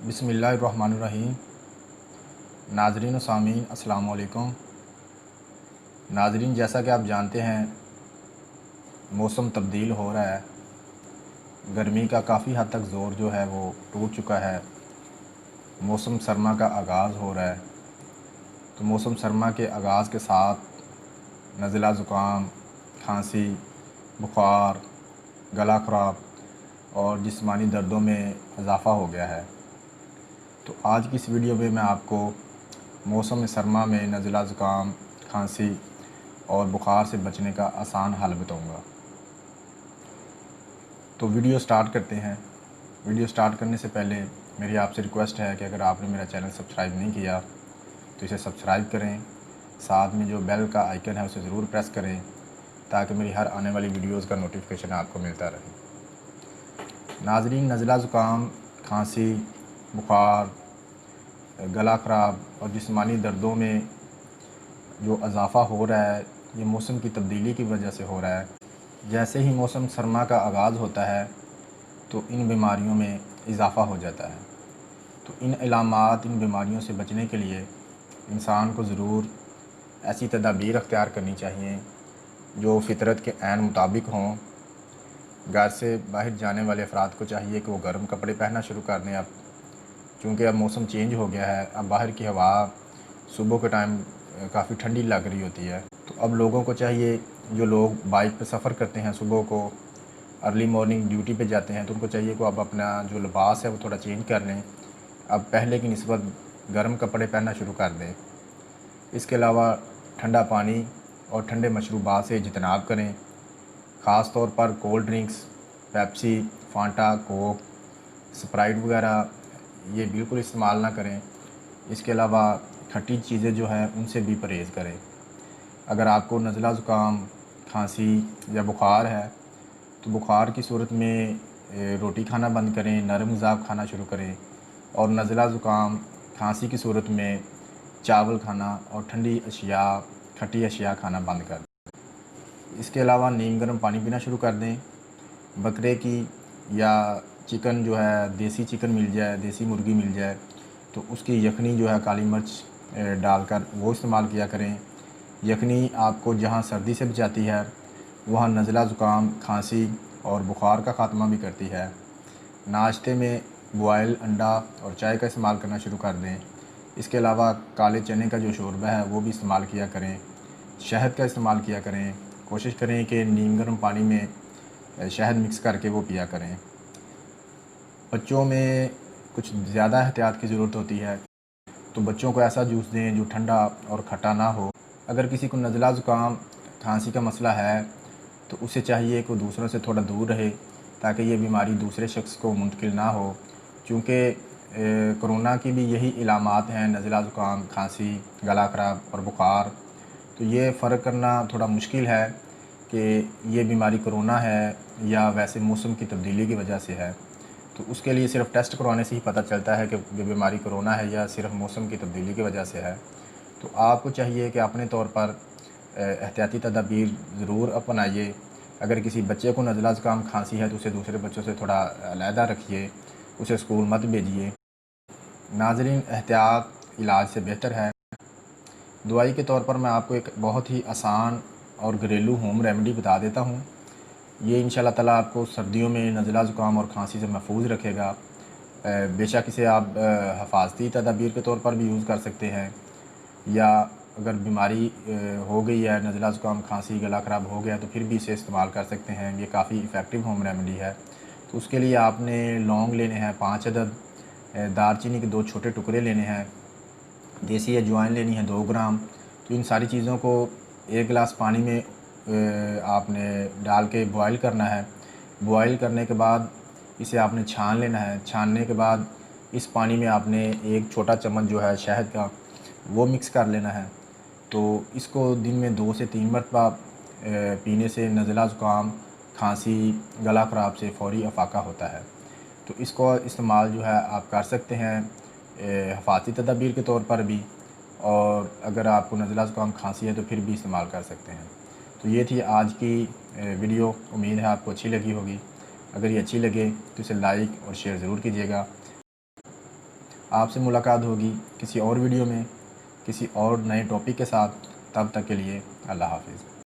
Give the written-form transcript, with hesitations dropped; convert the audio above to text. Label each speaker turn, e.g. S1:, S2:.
S1: बिस्मिल्लाहिर्रहमानिर्रहीम। नाज़रीन व सामीन अस्सलामु अलैकुम। नाज़रीन, जैसा कि आप जानते हैं मौसम तब्दील हो रहा है। गर्मी का काफ़ी हद तक ज़ोर जो है वो टूट चुका है। मौसम सरमा का आगाज़ हो रहा है। तो मौसम सरमा के आगाज़ के साथ नज़ला ज़ुकाम, खांसी, बुखार, गला ख़राब और जिस्मानी दर्दों में इजाफ़ा हो गया है। तो आज की इस वीडियो में मैं आपको मौसम सरमा में नज़ला ज़ुकाम, खांसी और बुखार से बचने का आसान हल बताऊंगा। तो वीडियो स्टार्ट करते हैं। वीडियो स्टार्ट करने से पहले मेरी आपसे रिक्वेस्ट है कि अगर आपने मेरा चैनल सब्सक्राइब नहीं किया तो इसे सब्सक्राइब करें। साथ में जो बेल का आइकन है उसे ज़रूर प्रेस करें ताकि मेरी हर आने वाली वीडियोज़ का नोटिफिकेशन आपको मिलता रहे। नाज़रीन, नज़ला ज़ुकाम, खांसी, बुखार, गला ख़राब और जिस्मानी दर्दों में जो इजाफ़ा हो रहा है ये मौसम की तब्दीली की वजह से हो रहा है। जैसे ही मौसम सरमा का आगाज़ होता है तो इन बीमारियों में इजाफ़ा हो जाता है। तो इन इलामात, इन बीमारियों से बचने के लिए इंसान को ज़रूर ऐसी तदाबीर अख्तियार करनी चाहिए जो फ़ितरत के ऐन मुताबिक हों। घर से बाहर जाने वाले अफराद को चाहिए कि वो गर्म कपड़े पहनना शुरू कर दें। अब चूँकि अब मौसम चेंज हो गया है, अब बाहर की हवा सुबह के टाइम काफ़ी ठंडी लग रही होती है। तो अब लोगों को चाहिए, जो लोग बाइक पे सफ़र करते हैं, सुबह को अर्ली मॉर्निंग ड्यूटी पे जाते हैं, तो उनको चाहिए कि अब अपना जो लिबास है वो थोड़ा चेंज कर लें। अब पहले की निस्बत गर्म कपड़े पहनना शुरू कर दें। इसके अलावा ठंडा पानी और ठंडे मशरूबात से इजतनाब करें। ख़ास तौर पर cold drinks, Pepsi, Phanta, Coke, Sprite वगैरह ये बिल्कुल इस्तेमाल ना करें। इसके अलावा खट्टी चीज़ें जो हैं उनसे भी परहेज़ करें। अगर आपको नज़ला ज़ुकाम, खांसी या बुखार है तो बुखार की सूरत में रोटी खाना बंद करें, नरम ग़िज़ा खाना शुरू करें। और नज़ला ज़ुकाम, खांसी की सूरत में चावल खाना और ठंडी अशिया, खट्टी अशिया खाना बंद कर दें। इसके अलावा नीम गर्म पानी पीना शुरू कर दें। बकरे की या चिकन जो है, देसी चिकन मिल जाए, देसी मुर्गी मिल जाए तो उसकी यखनी जो है काली मिर्च डालकर वो इस्तेमाल किया करें। यखनी आपको जहाँ सर्दी से बचाती है वहाँ नज़ला ज़ुकाम, खांसी और बुखार का ख़ात्मा भी करती है। नाश्ते में बॉयल अंडा और चाय का इस्तेमाल करना शुरू कर दें। इसके अलावा काले चने का जो शोरबा है वो भी इस्तेमाल किया करें। शहद का इस्तेमाल किया करें। कोशिश करें कि नीम गर्म पानी में शहद मिक्स करके वो पिया करें। बच्चों में कुछ ज़्यादा एहतियात की ज़रूरत होती है, तो बच्चों को ऐसा जूस दें जो ठंडा और खट्टा ना हो। अगर किसी को नज़ला ज़ुकाम, खांसी का मसला है तो उसे चाहिए कि दूसरों से थोड़ा दूर रहे ताकि ये बीमारी दूसरे शख्स को मुंतकिल ना हो। चूँकि कोरोना की भी यही इलामात हैं, नज़ला ज़ुकाम, खांसी, गला ख़राब और बुखार। तो ये फ़र्क करना थोड़ा मुश्किल है कि ये बीमारी कोरोना है या वैसे मौसम की तब्दीली की वजह से है। तो उसके लिए सिर्फ़ टेस्ट करवाने से ही पता चलता है कि ये बीमारी कोरोना है या सिर्फ़ मौसम की तब्दीली की वजह से है। तो आपको चाहिए कि अपने तौर पर एहतियाती तदाबीर ज़रूर अपनाइए। अगर किसी बच्चे को नज़ला ज़ुकाम, खांसी है तो उसे दूसरे बच्चों से थोड़ा अलहदा रखिए, उसे स्कूल मत भेजिए। नाज़रीन, एहतियात इलाज से बेहतर है। दवाई के तौर पर मैं आपको एक बहुत ही आसान और घरेलू होम रेमेडी बता देता हूँ। ये इंशाल्लाह ताला आपको सर्दियों में नज़ला ज़ुकाम और खांसी से महफूज रखेगा। बेशक इसे आप हिफाजती तदाबीर के तौर पर भी यूज़ कर सकते हैं, या अगर बीमारी हो गई है, नज़ला ज़ुकाम, खांसी, गला ख़राब हो गया तो फिर भी इसे इस्तेमाल कर सकते हैं। ये काफ़ी इफ़ेक्टिव होम रेमेडी है। तो उसके लिए आपने लौंग लेने हैं 5 अदद, दालचीनी के 2 छोटे टुकड़े लेने हैं, देसी अजवाइन लेनी है 2 ग्राम। तो इन सारी चीज़ों को 1 गिलास पानी में आपने डाल के बॉयल करना है। बॉयल करने के बाद इसे आपने छान लेना है। छानने के बाद इस पानी में आपने 1 छोटा चम्मच जो है शहद का वो मिक्स कर लेना है। तो इसको दिन में 2 से 3 मरतबा पीने से नज़ला ज़ुकाम, खांसी, गला ख़राब से फ़ौरी अफाका होता है। तो इसको इस्तेमाल जो है आप कर सकते हैं हिफाजती तदाबीर के तौर पर भी, और अगर आपको नज़ला ज़ुकाम, खांसी है तो फिर भी इस्तेमाल कर सकते हैं। तो ये थी आज की वीडियो। उम्मीद है आपको अच्छी लगी होगी। अगर ये अच्छी लगे तो इसे लाइक और शेयर ज़रूर कीजिएगा। आपसे मुलाकात होगी किसी और वीडियो में किसी और नए टॉपिक के साथ। तब तक के लिए अल्लाह हाफ़िज़।